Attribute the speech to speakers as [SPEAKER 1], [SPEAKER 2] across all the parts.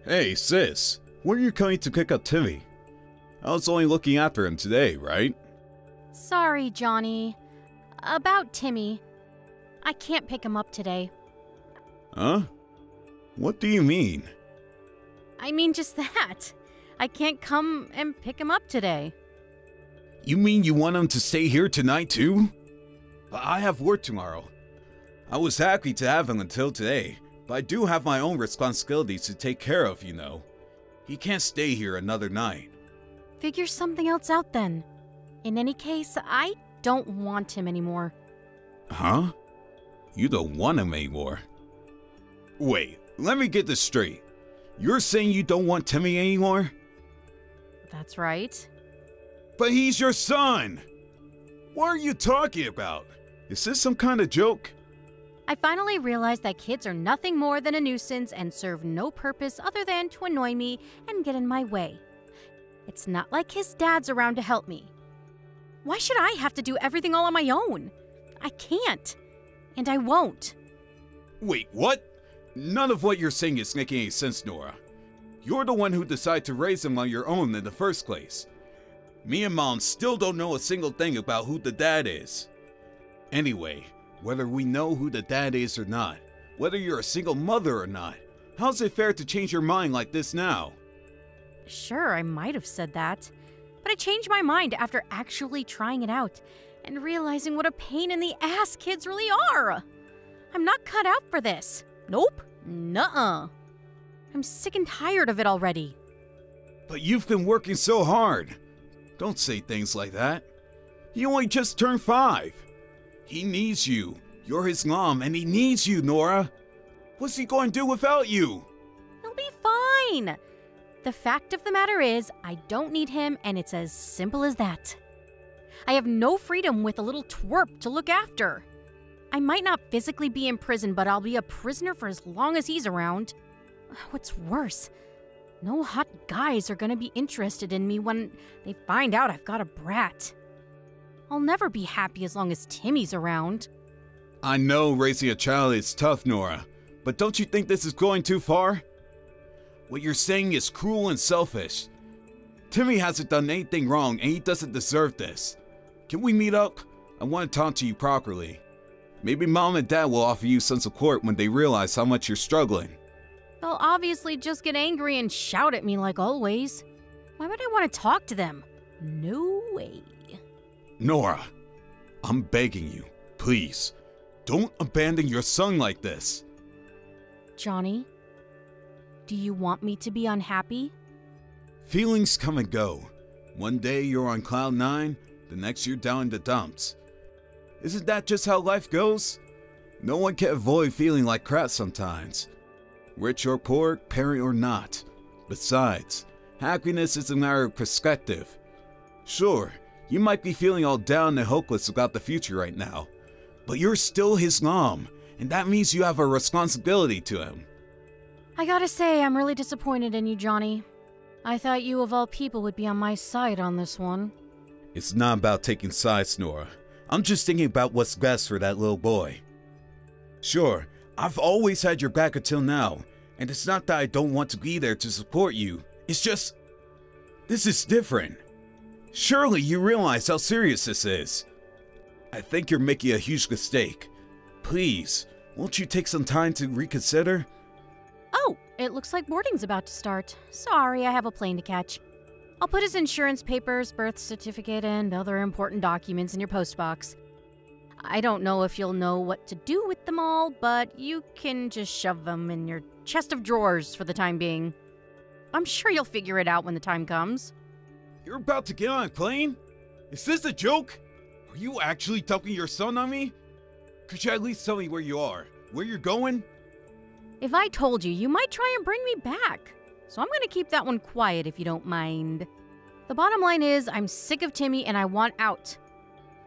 [SPEAKER 1] Hey, sis, when are you coming to pick up Timmy? I was only looking after him today, right?
[SPEAKER 2] Sorry, Johnny. About Timmy. I can't pick him up today.
[SPEAKER 1] Huh? What do you mean?
[SPEAKER 2] I mean just that. I can't come and pick him up today.
[SPEAKER 1] You mean you want him to stay here tonight too? But I have work tomorrow. I was happy to have him until today, but I do have my own responsibilities to take care of, you know. He can't stay here another night.
[SPEAKER 2] Figure something else out then. In any case, I don't want him anymore.
[SPEAKER 1] Huh? You don't want him anymore? Wait, let me get this straight. You're saying you don't want Timmy anymore?
[SPEAKER 2] That's right.
[SPEAKER 1] But he's your son! What are you talking about? Is this some kind of joke?
[SPEAKER 2] I finally realized that kids are nothing more than a nuisance and serve no purpose other than to annoy me and get in my way. It's not like his dad's around to help me. Why should I have to do everything all on my own? I can't. And I won't.
[SPEAKER 1] Wait, what? None of what you're saying is making any sense, Nora. You're the one who decided to raise him on your own in the first place. Me and Mom still don't know a single thing about who the dad is. Anyway, whether we know who the dad is or not, whether you're a single mother or not, how's it fair to change your mind like this now?
[SPEAKER 2] Sure, I might have said that, but I changed my mind after actually trying it out and realizing what a pain in the ass kids really are. I'm not cut out for this. Nope. Nuh-uh. I'm sick and tired of it already.
[SPEAKER 1] But you've been working so hard. Don't say things like that. He only just turned 5. He needs you. You're his mom, and he needs you, Nora. What's he going to do without you?
[SPEAKER 2] He'll be fine. The fact of the matter is, I don't need him, and it's as simple as that. I have no freedom with a little twerp to look after. I might not physically be in prison, but I'll be a prisoner for as long as he's around. What's worse, no hot guys are gonna be interested in me when they find out I've got a brat. I'll never be happy as long as Timmy's around.
[SPEAKER 1] I know raising a child is tough, Nora, but don't you think this is going too far? What you're saying is cruel and selfish. Timmy hasn't done anything wrong and he doesn't deserve this. Can we meet up? I want to talk to you properly. Maybe Mom and Dad will offer you some support when they realize how much you're struggling.
[SPEAKER 2] They'll obviously just get angry and shout at me like always. Why would I want to talk to them? No way.
[SPEAKER 1] Nora, I'm begging you, please, don't abandon your son like this.
[SPEAKER 2] Johnny, do you want me to be unhappy?
[SPEAKER 1] Feelings come and go. One day you're on cloud 9, the next you're down in the dumps. Isn't that just how life goes? No one can avoid feeling like crap sometimes. Rich or poor, parent or not. Besides, happiness is a matter of perspective. Sure, you might be feeling all down and hopeless about the future right now, but you're still his mom, and that means you have a responsibility to him.
[SPEAKER 2] I gotta say, I'm really disappointed in you, Johnny. I thought you of all people would be on my side on this one.
[SPEAKER 1] It's not about taking sides, Nora. I'm just thinking about what's best for that little boy. Sure, I've always had your back until now, and it's not that I don't want to be there to support you. It's just, this is different. Surely you realize how serious this is. I think you're making a huge mistake. Please, won't you take some time to reconsider?
[SPEAKER 2] Oh, it looks like boarding's about to start. Sorry, I have a plane to catch. I'll put his insurance papers, birth certificate, and other important documents in your postbox. I don't know if you'll know what to do with them all, but you can just shove them in your chest of drawers for the time being. I'm sure you'll figure it out when the time comes.
[SPEAKER 1] You're about to get on a plane? Is this a joke? Are you actually dumping your son on me? Could you at least tell me where you are? Where you're going?
[SPEAKER 2] If I told you, you might try and bring me back. So I'm going to keep that one quiet if you don't mind. The bottom line is, I'm sick of Timmy and I want out.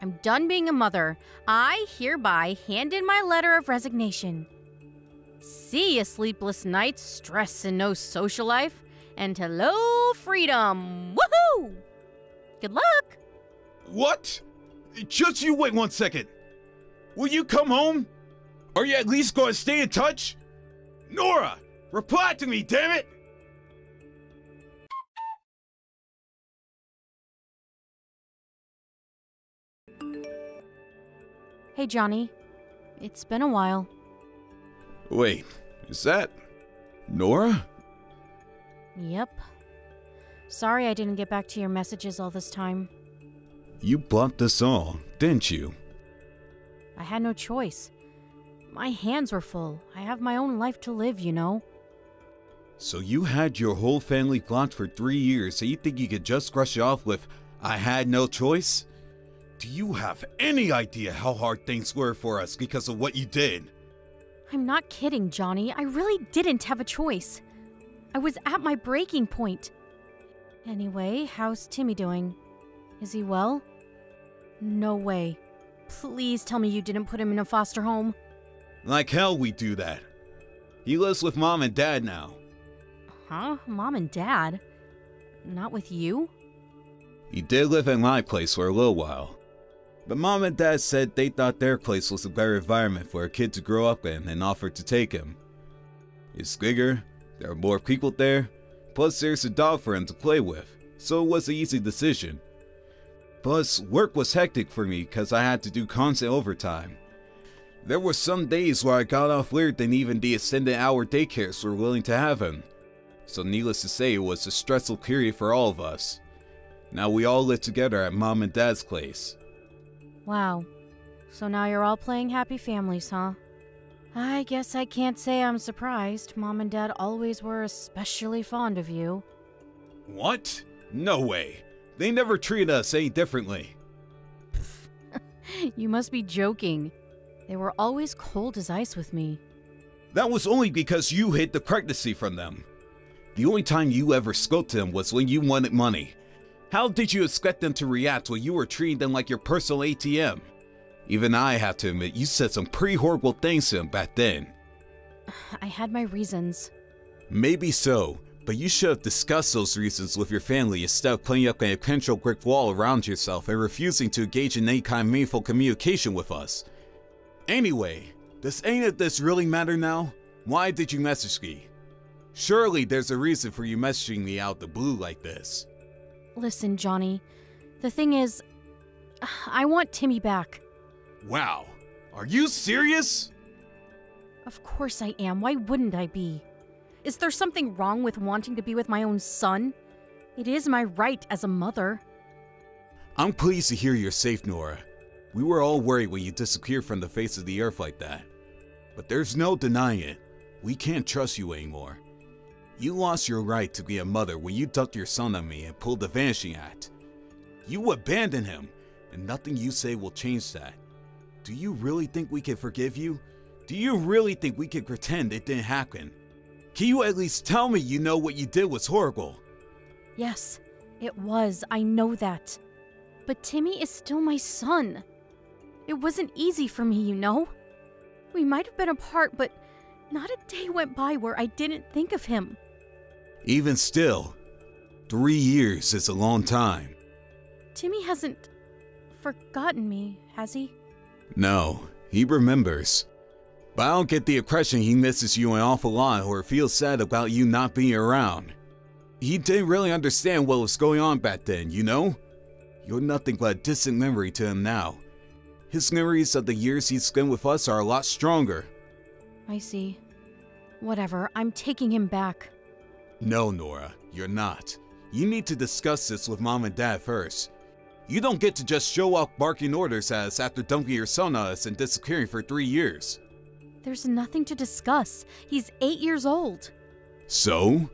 [SPEAKER 2] I'm done being a mother. I hereby hand in my letter of resignation. See ya, sleepless nights, stress and no social life, and hello, freedom! Woohoo! Good luck!
[SPEAKER 1] What? Just you wait 1 second. Will you come home? Are you at least going to stay in touch? Nora, reply to me, damn it!
[SPEAKER 2] Hey, Johnny. It's been a while.
[SPEAKER 1] Wait, is that Nora?
[SPEAKER 2] Yep. Sorry I didn't get back to your messages all this time.
[SPEAKER 1] You blocked us all, didn't you?
[SPEAKER 2] I had no choice. My hands were full. I have my own life to live, you know.
[SPEAKER 1] So you had your whole family blocked for 3 years, so you think you could just brush it off with, "I had no choice"? Do you have any idea how hard things were for us because of what you did?
[SPEAKER 2] I'm not kidding, Johnny. I really didn't have a choice. I was at my breaking point. Anyway, how's Timmy doing? Is he well? No way. Please tell me you didn't put him in a foster home.
[SPEAKER 1] Like hell we do that. He lives with Mom and Dad now.
[SPEAKER 2] Huh? Mom and Dad? Not with you?
[SPEAKER 1] He did live in my place for a little while. But Mom and Dad said they thought their place was a better environment for a kid to grow up in and offered to take him. It's bigger, there are more people there, plus there's a dog for him to play with, so it was an easy decision. Plus, work was hectic for me because I had to do constant overtime. There were some days where I got off later than even the extended hour daycares were willing to have him. So needless to say, it was a stressful period for all of us. Now we all live together at Mom and Dad's place.
[SPEAKER 2] Wow. So now you're all playing happy families, huh? I guess I can't say I'm surprised. Mom and Dad always were especially fond of you.
[SPEAKER 1] What? No way. They never treated us any differently.
[SPEAKER 2] You must be joking. They were always cold as ice with me.
[SPEAKER 1] That was only because you hid the pregnancy from them. The only time you ever spoke to them was when you wanted money. How did you expect them to react when you were treating them like your personal ATM? Even I have to admit, you said some pretty horrible things to them back then.
[SPEAKER 2] I had my reasons.
[SPEAKER 1] Maybe so, but you should have discussed those reasons with your family instead of putting up an potential brick wall around yourself and refusing to engage in any kind of meaningful communication with us. Anyway, does any of this really matter now? Why did you message me? Surely there's a reason for you messaging me out the blue like this.
[SPEAKER 2] Listen, Johnny. The thing is, I want Timmy back.
[SPEAKER 1] Wow, are you serious?
[SPEAKER 2] Of course I am. Why wouldn't I be? Is there something wrong with wanting to be with my own son? It is my right as a mother.
[SPEAKER 1] I'm pleased to hear you're safe, Nora. We were all worried when you disappeared from the face of the earth like that. But there's no denying it. We can't trust you anymore. You lost your right to be a mother when you ducked your son on me and pulled the Vanishing Act. You abandoned him, and nothing you say will change that. Do you really think we can forgive you? Do you really think we can pretend it didn't happen? Can you at least tell me you know what you did was horrible?
[SPEAKER 2] Yes, it was. I know that. But Timmy is still my son. It wasn't easy for me, you know? We might have been apart, but not a day went by where I didn't think of him.
[SPEAKER 1] Even still, 3 years is a long time.
[SPEAKER 2] Timmy hasn't forgotten me, has he?
[SPEAKER 1] No, he remembers. But I don't get the impression he misses you an awful lot or feels sad about you not being around. He didn't really understand what was going on back then, you know? You're nothing but a distant memory to him now. His memories of the years he spent with us are a lot stronger.
[SPEAKER 2] I see. Whatever, I'm taking him back.
[SPEAKER 1] No, Nora, you're not. You need to discuss this with Mom and Dad first. You don't get to just show up barking orders at us after dumping your son on us and disappearing for 3 years.
[SPEAKER 2] There's nothing to discuss. He's 8 years old.
[SPEAKER 1] So?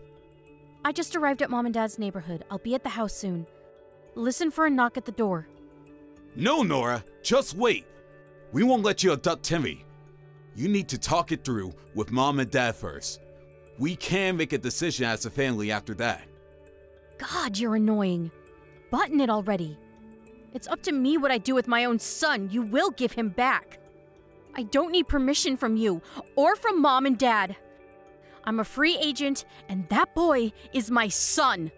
[SPEAKER 2] I just arrived at Mom and Dad's neighborhood. I'll be at the house soon. Listen for a knock at the door.
[SPEAKER 1] No, Nora, just wait. We won't let you abduct Timmy. You need to talk it through with Mom and Dad first. We can make a decision as a family after that.
[SPEAKER 2] God, you're annoying. Button it already. It's up to me what I do with my own son. You will give him back. I don't need permission from you or from Mom and Dad. I'm a free agent, and that boy is my son.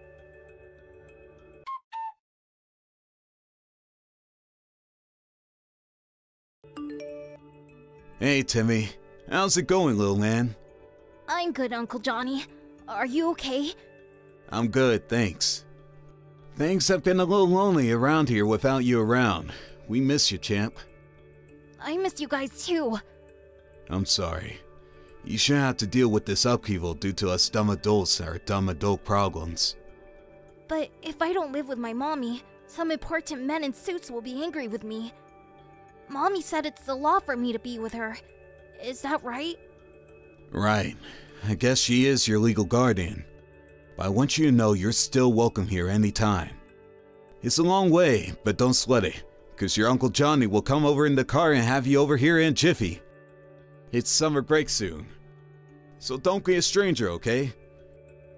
[SPEAKER 1] Hey, Timmy. How's it going, little man?
[SPEAKER 3] I'm good, Uncle Johnny. Are you okay?
[SPEAKER 1] I'm good, thanks. Things have been a little lonely around here without you around. We miss you, champ.
[SPEAKER 3] I miss you guys too.
[SPEAKER 1] I'm sorry. You shouldn't have to deal with this upheaval due to us dumb adults and our dumb adult problems.
[SPEAKER 3] But if I don't live with my mommy, some important men in suits will be angry with me. Mommy said it's the law for me to be with her. Is that right?
[SPEAKER 1] Right. I guess she is your legal guardian. But I want you to know you're still welcome here anytime. It's a long way, but don't sweat it, because your Uncle Johnny will come over in the car and have you over here in a jiffy. It's summer break soon. So don't be a stranger, okay?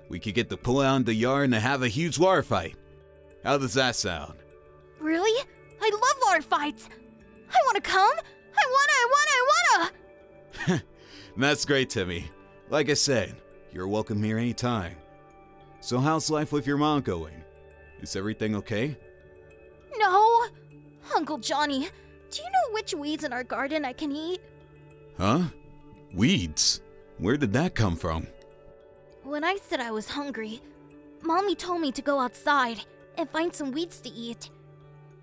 [SPEAKER 1] We could get to pull out in the yard and have a huge water fight. How does that sound?
[SPEAKER 3] Really? I love water fights! I wanna come! I wanna!
[SPEAKER 1] That's great, Timmy. Like I said, you're welcome here anytime. So how's life with your mom going? Is everything okay?
[SPEAKER 3] No! Uncle Johnny, do you know which weeds in our garden I can eat?
[SPEAKER 1] Huh? Weeds? Where did that come from?
[SPEAKER 3] When I said I was hungry, Mommy told me to go outside and find some weeds to eat.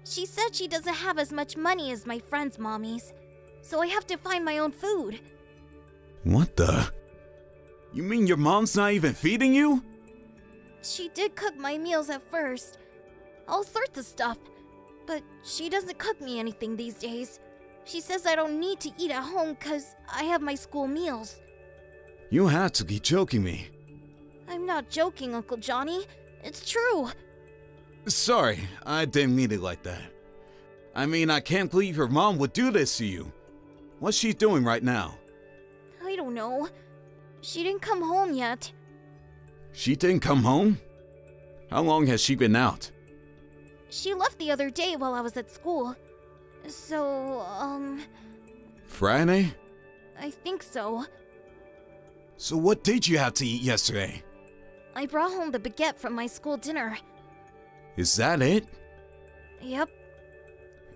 [SPEAKER 3] She said she doesn't have as much money as my friends' mommies, so I have to find my own food.
[SPEAKER 1] What the? You mean your mom's not even feeding you?
[SPEAKER 3] She did cook my meals at first, all sorts of stuff, but she doesn't cook me anything these days. She says I don't need to eat at home because I have my school meals.
[SPEAKER 1] You have to be joking me.
[SPEAKER 3] I'm not joking, Uncle Johnny. It's true.
[SPEAKER 1] Sorry, I didn't mean it like that. I mean, I can't believe your mom would do this to you. What's she doing right now?
[SPEAKER 3] I don't know. She didn't come home yet.
[SPEAKER 1] She didn't come home? How long has she been out?
[SPEAKER 3] She left the other day while I was at school. So,
[SPEAKER 1] Friday?
[SPEAKER 3] I think so.
[SPEAKER 1] So what did you have to eat yesterday?
[SPEAKER 3] I brought home the baguette from my school dinner.
[SPEAKER 1] Is that it?
[SPEAKER 3] Yep.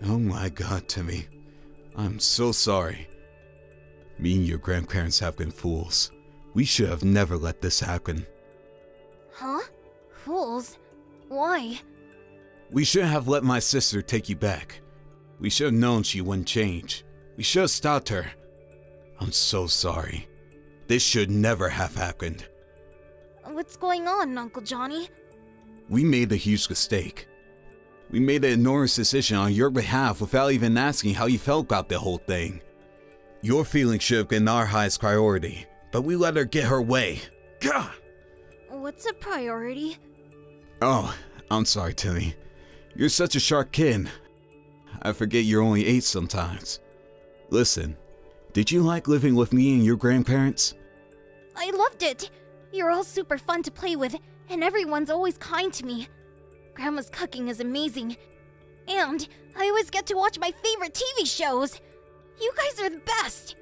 [SPEAKER 1] Oh my god, Timmy. I'm so sorry. Me and your grandparents have been fools. We should have never let this happen.
[SPEAKER 3] Huh? Fools? Why?
[SPEAKER 1] We shouldn't have let my sister take you back. We should have known she wouldn't change. We should have stopped her. I'm so sorry. This should never have happened.
[SPEAKER 3] What's going on, Uncle Johnny?
[SPEAKER 1] We made a huge mistake. We made an enormous decision on your behalf without even asking how you felt about the whole thing. Your feelings should have been our highest priority, but we let her get her way. Gah!
[SPEAKER 3] What's a priority?
[SPEAKER 1] Oh, I'm sorry, Timmy. You're such a sharp kid. I forget you're only 8 sometimes. Listen, did you like living with me and your grandparents?
[SPEAKER 3] I loved it! You're all super fun to play with, and everyone's always kind to me. Grandma's cooking is amazing. And I always get to watch my favorite TV shows! You guys are the best!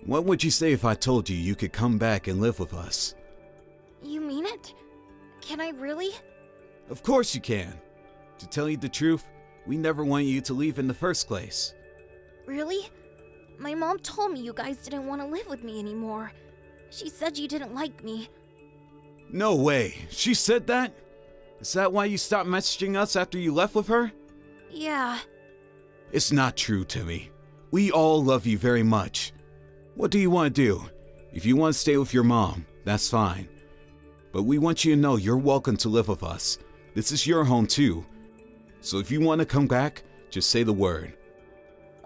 [SPEAKER 1] What would you say if I told you you could come back and live with us?
[SPEAKER 3] You mean it? Can I really?
[SPEAKER 1] Of course you can. To tell you the truth, we never wanted you to leave in the first place.
[SPEAKER 3] Really? My mom told me you guys didn't want to live with me anymore. She said you didn't like me.
[SPEAKER 1] No way. She said that? Is that why you stopped messaging us after you left with her?
[SPEAKER 3] Yeah.
[SPEAKER 1] It's not true, Timmy. We all love you very much. What do you want to do? If you want to stay with your mom, that's fine. But we want you to know you're welcome to live with us. This is your home too. So if you want to come back, just say the word.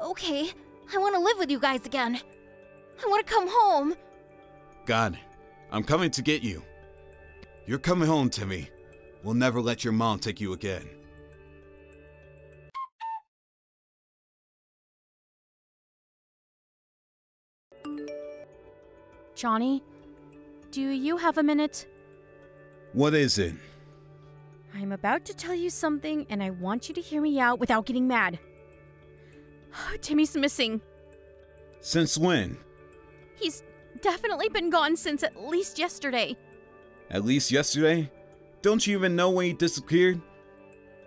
[SPEAKER 3] Okay, I want to live with you guys again. I want to come home.
[SPEAKER 1] Got it. I'm coming to get you. You're coming home, Timmy. We'll never let your mom take you again.
[SPEAKER 2] Johnny, do you have a minute?
[SPEAKER 1] What is it?
[SPEAKER 2] I'm about to tell you something, and I want you to hear me out without getting mad. Timmy's missing.
[SPEAKER 1] Since when?
[SPEAKER 2] He's definitely been gone since at least yesterday.
[SPEAKER 1] At least yesterday? Don't you even know when he disappeared?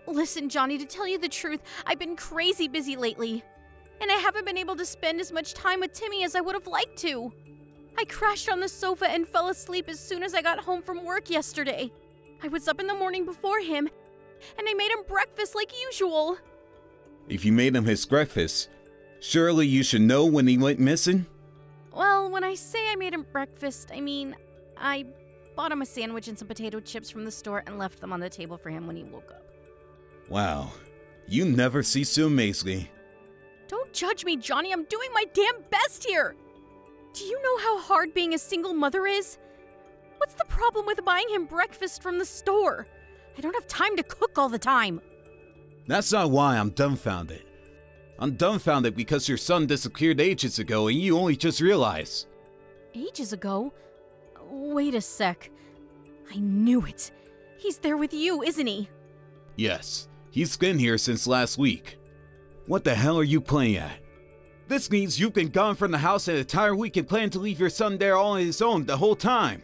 [SPEAKER 2] Listen, Johnny, to tell you the truth, I've been crazy busy lately. And I haven't been able to spend as much time with Timmy as I would have liked to. I crashed on the sofa and fell asleep as soon as I got home from work yesterday. I was up in the morning before him, and I made him breakfast like usual.
[SPEAKER 1] If you made him his breakfast, surely you should know when he went missing?
[SPEAKER 2] Well, when I say I made him breakfast, I mean I bought him a sandwich and some potato chips from the store and left them on the table for him when he woke up.
[SPEAKER 1] Wow, you never cease to amaze me.
[SPEAKER 2] Don't judge me, Johnny. I'm doing my damn best here. Do you know how hard being a single mother is? What's the problem with buying him breakfast from the store? I don't have time to cook all the time.
[SPEAKER 1] That's not why I'm dumbfounded. I'm dumbfounded because your son disappeared ages ago and you only just realized.
[SPEAKER 2] Ages ago? Wait a sec. I knew it. He's there with you, isn't he?
[SPEAKER 1] Yes, he's been here since last week. What the hell are you playing at? This means you've been gone from the house an entire week and plan to leave your son there all on his own the whole time.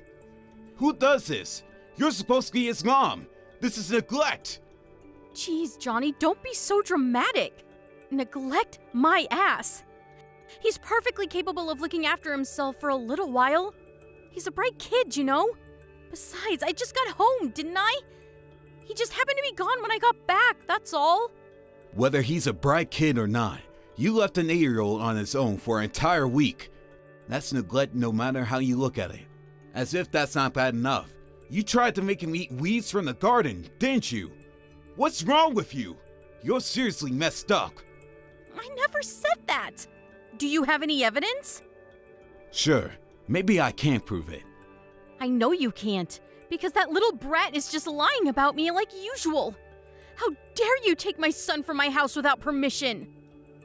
[SPEAKER 1] Who does this? You're supposed to be his mom. This is neglect.
[SPEAKER 2] Jeez, Johnny, don't be so dramatic. Neglect my ass. He's perfectly capable of looking after himself for a little while. He's a bright kid, you know? Besides, I just got home, didn't I? He just happened to be gone when I got back, that's all.
[SPEAKER 1] Whether he's a bright kid or not, you left an 8-year-old on his own for an entire week. That's neglect no matter how you look at it. As if that's not bad enough. You tried to make him eat weeds from the garden, didn't you? What's wrong with you? You're seriously messed up.
[SPEAKER 2] I never said that. Do you have any evidence?
[SPEAKER 1] Sure, maybe I can't prove it.
[SPEAKER 2] I know you can't, because that little brat is just lying about me like usual. How dare you take my son from my house without permission?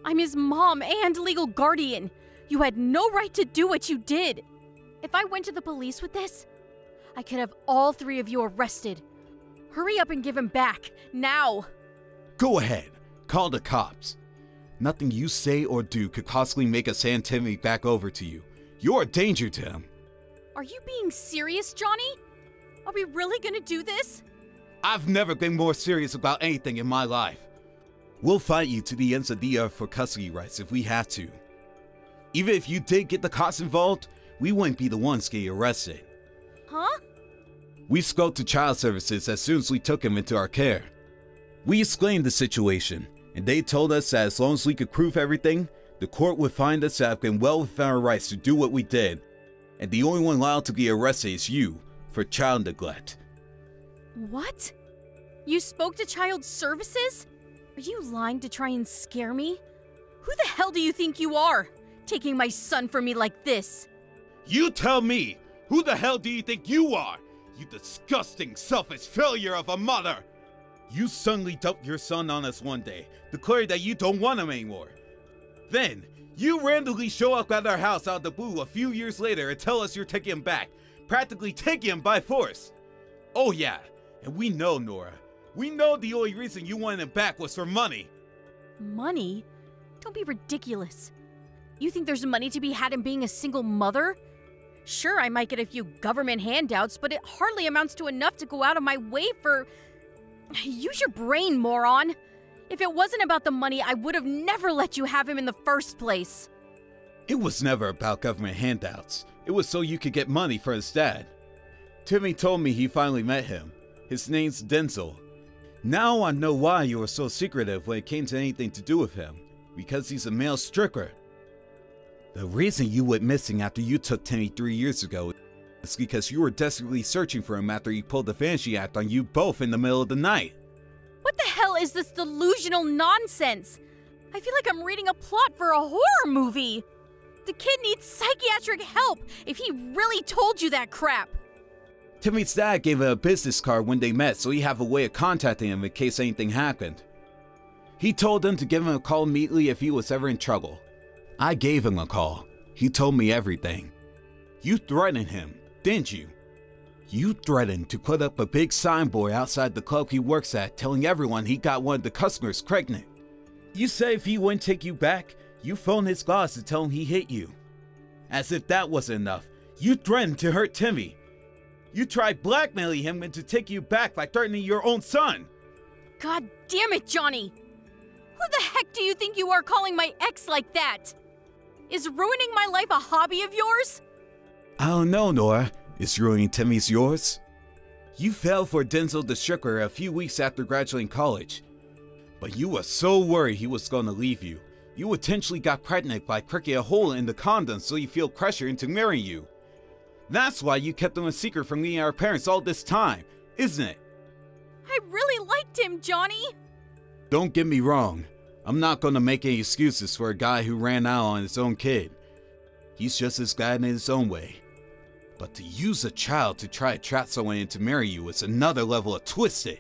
[SPEAKER 2] I'm his mom and legal guardian. You had no right to do what you did. If I went to the police with this, I could have all 3 of you arrested. Hurry up and give him back, now.
[SPEAKER 1] Go ahead, call the cops. Nothing you say or do could possibly make us hand Timmy back over to you. You're a danger to him.
[SPEAKER 2] Are you being serious, Johnny? Are we really gonna do this?
[SPEAKER 1] I've never been more serious about anything in my life. We'll fight you to the ends of the earth for custody rights if we have to. Even if you did get the cops involved, we wouldn't be the ones getting arrested.
[SPEAKER 2] Huh?
[SPEAKER 1] We spoke to child services as soon as we took him into our care. We explained the situation, and they told us that as long as we could prove everything, the court would find us to have been well within our rights to do what we did, and the only one allowed to be arrested is you for child neglect.
[SPEAKER 2] What? You spoke to child services? Are you lying to try and scare me? Who the hell do you think you are, taking my son from me like this?
[SPEAKER 1] You tell me! Who the hell do you think you are? You disgusting, selfish failure of a mother! You suddenly dumped your son on us one day, declaring that you don't want him anymore. Then, you randomly show up at our house out of the blue a few years later and tell us you're taking him back, practically taking him by force. Oh yeah, and we know, Nora. We know the only reason you wanted him back was for money.
[SPEAKER 2] Money? Don't be ridiculous. You think there's money to be had in being a single mother? Sure, I might get a few government handouts, but it hardly amounts to enough to go out of my way for... Use your brain, moron! If it wasn't about the money, I would have never let you have him in the first place.
[SPEAKER 1] It was never about government handouts. It was so you could get money for his dad. Timmy told me he finally met him. His name's Denzel. Now I know why you were so secretive when it came to anything to do with him. Because he's a male stricker. The reason you went missing after you took Timmy 3 years ago is because you were desperately searching for him after he pulled the Vanishing Act on you both in the middle of the night.
[SPEAKER 2] What the hell is this delusional nonsense? I feel like I'm reading a plot for a horror movie. The kid needs psychiatric help if he really told you that crap.
[SPEAKER 1] Timmy's dad gave him a business card when they met so he'd have a way of contacting him in case anything happened. He told him to give him a call immediately if he was ever in trouble. I gave him a call. He told me everything. You threatened him, didn't you? You threatened to put up a big signboard outside the club he works at telling everyone he got one of the customers pregnant. You said if he wouldn't take you back, you phoned his boss to tell him he hit you. As if that wasn't enough, you threatened to hurt Timmy. You tried blackmailing him into taking you back by threatening your own son.
[SPEAKER 2] God damn it, Johnny! Who the heck do you think you are calling my ex like that? Is ruining my life a hobby of yours?
[SPEAKER 1] I don't know, Nora. Is ruining Timmy's yours? You fell for Denzel the Stricker a few weeks after graduating college. But you were so worried he was gonna leave you. You intentionally got pregnant by pricking a hole in the condom so you feel pressure into marrying you. That's why you kept him a secret from me and our parents all this time, isn't it?
[SPEAKER 2] I really liked him, Johnny!
[SPEAKER 1] Don't get me wrong. I'm not gonna make any excuses for a guy who ran out on his own kid. He's just as bad in his own way. But to use a child to try to trap someone into marry you is another level of twisted.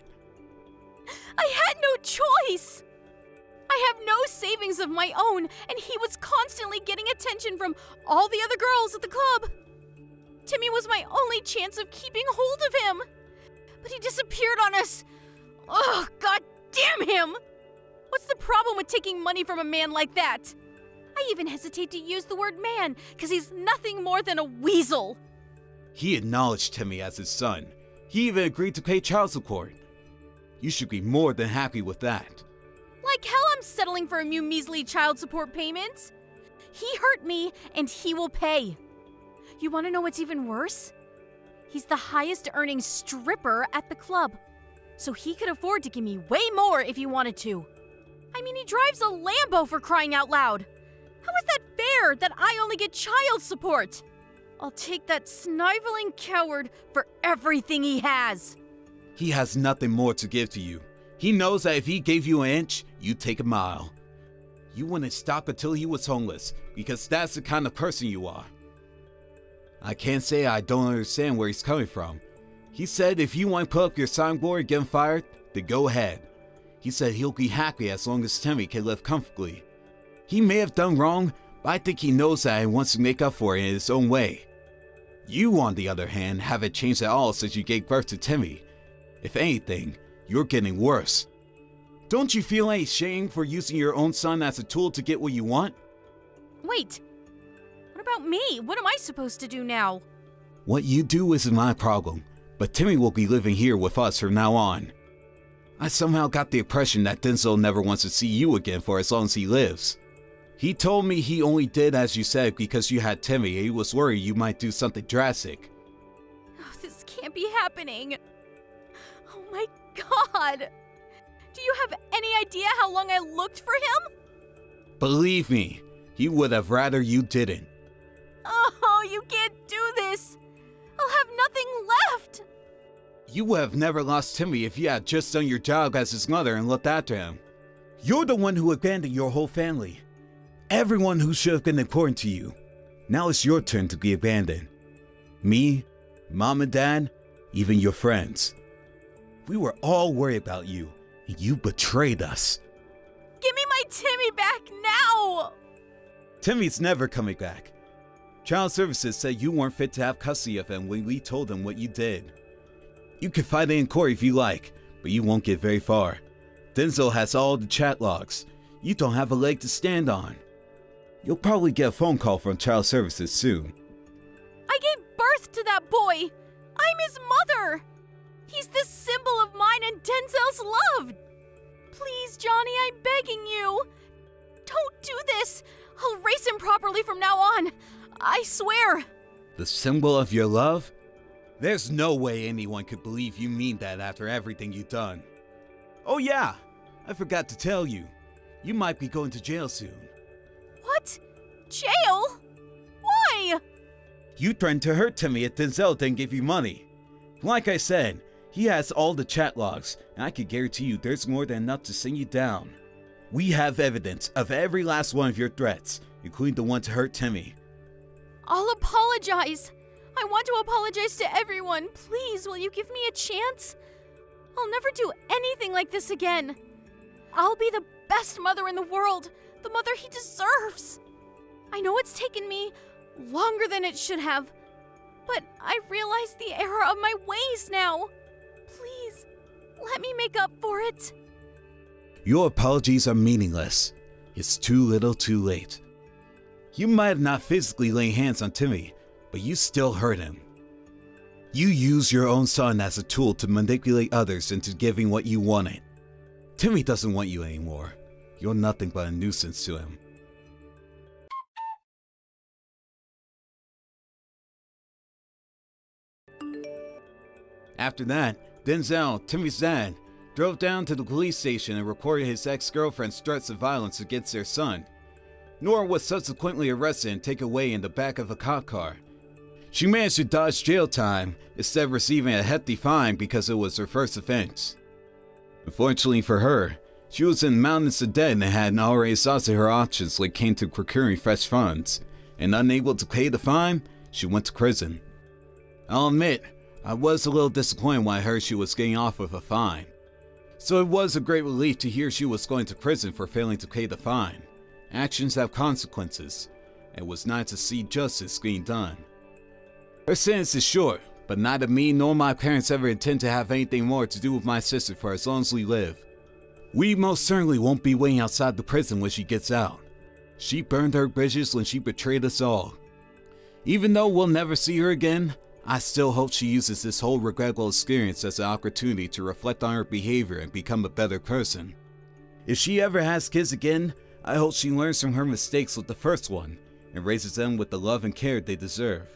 [SPEAKER 2] I had no choice! I have no savings of my own, and he was constantly getting attention from all the other girls at the club. Timmy was my only chance of keeping hold of him. But he disappeared on us. Ugh, god damn him! What's the problem with taking money from a man like that? I even hesitate to use the word man, because he's nothing more than a weasel.
[SPEAKER 1] He acknowledged Timmy as his son. He even agreed to pay child support. You should be more than happy with that.
[SPEAKER 2] Like hell I'm settling for a measly child support payments. He hurt me, and he will pay. You want to know what's even worse? He's the highest earning stripper at the club, so he could afford to give me way more if he wanted to. I mean, he drives a Lambo, for crying out loud. How is that fair that I only get child support? I'll take that sniveling coward for everything he has.
[SPEAKER 1] He has nothing more to give to you. He knows that if he gave you an inch, you'd take a mile. You wouldn't stop until he was homeless, because that's the kind of person you are. I can't say I don't understand where he's coming from. He said if you want to put up your signboard and get him fired, then go ahead. He said he'll be happy as long as Timmy can live comfortably. He may have done wrong, but I think he knows that and wants to make up for it in his own way. You, on the other hand, haven't changed at all since you gave birth to Timmy. If anything, you're getting worse. Don't you feel any shame for using your own son as a tool to get what you want?
[SPEAKER 2] Wait, what about me? What am I supposed to do now?
[SPEAKER 1] What you do isn't my problem, but Timmy will be living here with us from now on. I somehow got the impression that Denzel never wants to see you again for as long as he lives. He told me he only did as you said because you had Timmy and he was worried you might do something drastic.
[SPEAKER 2] Oh, this can't be happening. Oh my god! Do you have any idea how long I looked for him?
[SPEAKER 1] Believe me, he would have rather you didn't.
[SPEAKER 2] Oh, you can't do this! I'll have nothing left!
[SPEAKER 1] You would have never lost Timmy if you had just done your job as his mother and looked after him. You're the one who abandoned your whole family. Everyone who should have been important to you. Now it's your turn to be abandoned. Me, Mom and Dad, even your friends. We were all worried about you, and you betrayed us.
[SPEAKER 2] Give me my Timmy back now!
[SPEAKER 1] Timmy's never coming back. Child Services said you weren't fit to have custody of him when we told them what you did. You can fight it in court if you like, but you won't get very far. Denzel has all the chat logs. You don't have a leg to stand on. You'll probably get a phone call from Child Services soon.
[SPEAKER 2] I gave birth to that boy! I'm his mother! He's the symbol of mine and Denzel's love! Please, Johnny, I'm begging you! Don't do this! I'll raise him properly from now on! I swear!
[SPEAKER 1] The symbol of your love? There's no way anyone could believe you mean that after everything you've done. Oh yeah, I forgot to tell you. You might be going to jail soon.
[SPEAKER 2] What? Jail? Why?
[SPEAKER 1] You threatened to hurt Timmy if Denzel didn't give you money. Like I said, he has all the chat logs, and I can guarantee you there's more than enough to send you down. We have evidence of every last one of your threats, including the one to hurt Timmy.
[SPEAKER 2] I'll apologize. I want to apologize to everyone. Please, will you give me a chance? I'll never do anything like this again. I'll be the best mother in the world, the mother he deserves. I know it's taken me longer than it should have, but I realize the error of my ways now. Please, let me make up for it.
[SPEAKER 1] Your apologies are meaningless. It's too little too late. You might have not physically laid hands on Timmy, but you still hurt him. You used your own son as a tool to manipulate others into giving what you wanted. Timmy doesn't want you anymore. You're nothing but a nuisance to him. After that, Denzel, Timmy's dad, drove down to the police station and reported his ex-girlfriend's threats of violence against their son. Nora was subsequently arrested and taken away in the back of a cop car. She managed to dodge jail time instead of receiving a hefty fine because it was her first offense. Unfortunately for her, she was in mountains of debt and had already exhausted her options when it came to procuring fresh funds, and unable to pay the fine, she went to prison. I'll admit, I was a little disappointed when I heard she was getting off with a fine. So it was a great relief to hear she was going to prison for failing to pay the fine. Actions have consequences, and it was nice to see justice being done. Her sentence is short, but neither me nor my parents ever intend to have anything more to do with my sister for as long as we live. We most certainly won't be waiting outside the prison when she gets out. She burned her bridges when she betrayed us all. Even though we'll never see her again, I still hope she uses this whole regrettable experience as an opportunity to reflect on her behavior and become a better person. If she ever has kids again, I hope she learns from her mistakes with the first one and raises them with the love and care they deserve.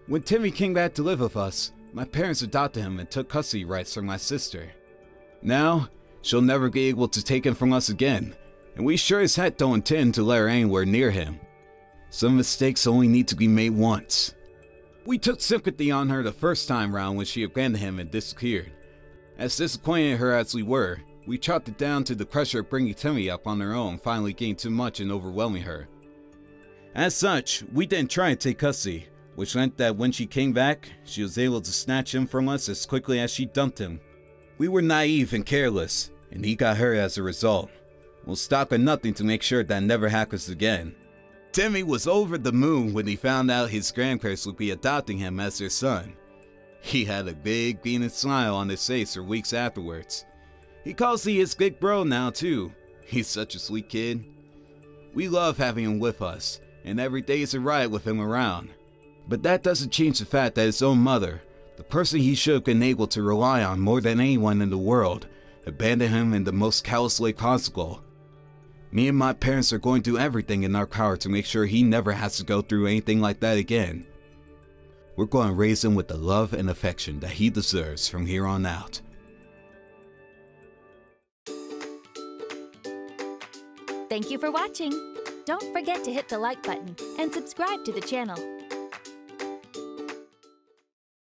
[SPEAKER 1] When Timmy came back to live with us, my parents adopted him and took custody rights from my sister. Now, she'll never be able to take him from us again, and we sure as heck don't intend to let her anywhere near him. Some mistakes only need to be made once. We took sympathy on her the first time round when she abandoned him and disappeared. As disappointed in her as we were, we chalked it down to the pressure of bringing Timmy up on her own finally getting too much and overwhelming her. As such, we didn't try and take custody, which meant that when she came back, she was able to snatch him from us as quickly as she dumped him. We were naive and careless, and he got hurt as a result. We'll stop at nothing to make sure that never happens again. Timmy was over the moon when he found out his grandparents would be adopting him as their son. He had a big beaming smile on his face for weeks afterwards. He calls me his big bro now too. He's such a sweet kid. We love having him with us, and every day is a riot with him around. But that doesn't change the fact that his own mother, the person he should have been able to rely on more than anyone in the world, abandoned him in the most callous way possible. Me and my parents are going to do everything in our power to make sure he never has to go through anything like that again. We're going to raise him with the love and affection that he deserves from here on out.
[SPEAKER 4] Thank you for watching. Don't forget to hit the like button and subscribe to the channel.